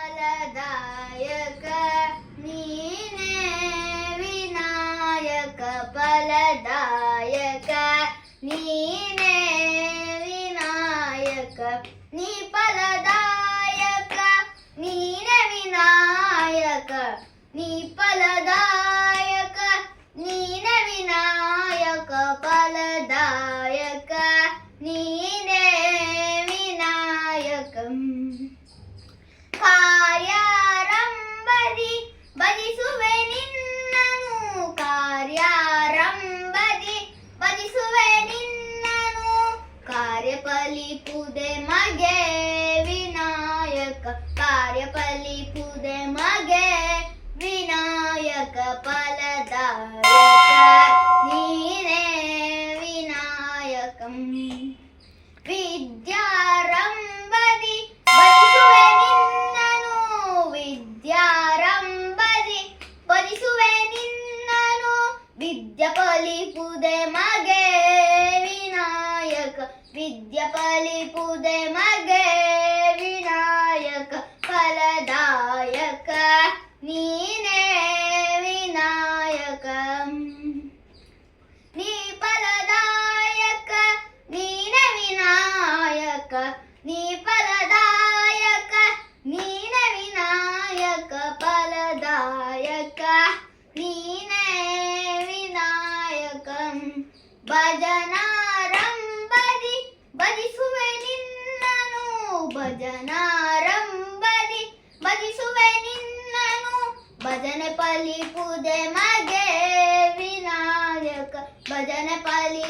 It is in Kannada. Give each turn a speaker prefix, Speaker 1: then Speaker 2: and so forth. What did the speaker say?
Speaker 1: ಫಲದಾಯಕ ನೀನೇ ವಿನಾಯಕ ಫಲದಾಯಕ ನೀನೇ ವಿನಾಯಕ ನೀ ಫಲದಾಯಕ ನೀನೇ ವಿನಾಯಕ ನೀ ಫಲದಾಯಕ ನೀನೇ ವಿನಾಯಕ ಫಲದಾಯಕ ನೀನೇ ವಿನಾಯಕ ಕಾರ್ಯಾರಂಭದಿ ಭಜಿಸುವೆ ನಿನ್ನನು ಕಾರ್ಯಾರಂಭದಿ ಭಜಿಸುವೆ ನಿನ್ನನು ಕಾರ್ಯಫಲಿಪುದೆ ಮಗೆ ವಿನಾಯಕ ಕಾರ್ಯಫಲಿಪುದೆ ಮಗೆ ವಿನಾಯಕ ಫಲದಾಯಕ ನೀನೇ ವಿನಾಯಕಂ ವಿದ್ಯಾರಂಭದಿ ಭಜಿಸುವೆ ನಿನ್ನನು ವಿದ್ಯಾರಂಭದಿ ಭಜಿಸುವೆ ನಿನ್ನನು ವಿದ್ಯ ಫಲಿಪುದೆ ಮಗೆ ವಿನಾಯಕ ವಿದ್ಯ ಫಲಿಪುದೆ ಮಗೆ ವಿನಾಯಕ ಫಲದಾಯಕ ನೀನೇ ವಿನಾಯಕ ನೀ ಫಲದಾಯಕ ನೀನೇ ವಿನಾಯಕ ನೀ ಫಲದಾಯಕ ನೀನೇ ವಿನಾಯಕ ಫಲದಾಯಕ ನೀನೇ ವಿನಾಯಕ ಭಜನಾರಂಭದಿ ಭಜಿಸುವೆ ನಿನ್ನನು ಭಜನಾರಂಭದಿ ಭಜಿಸುವೆ ನಿನ್ನನು ಭಜನೆ ಫಲಿಪುದೆ ಮಗೆ ವಿನಾಯಕ ಭಜನೆ ಫಲಿ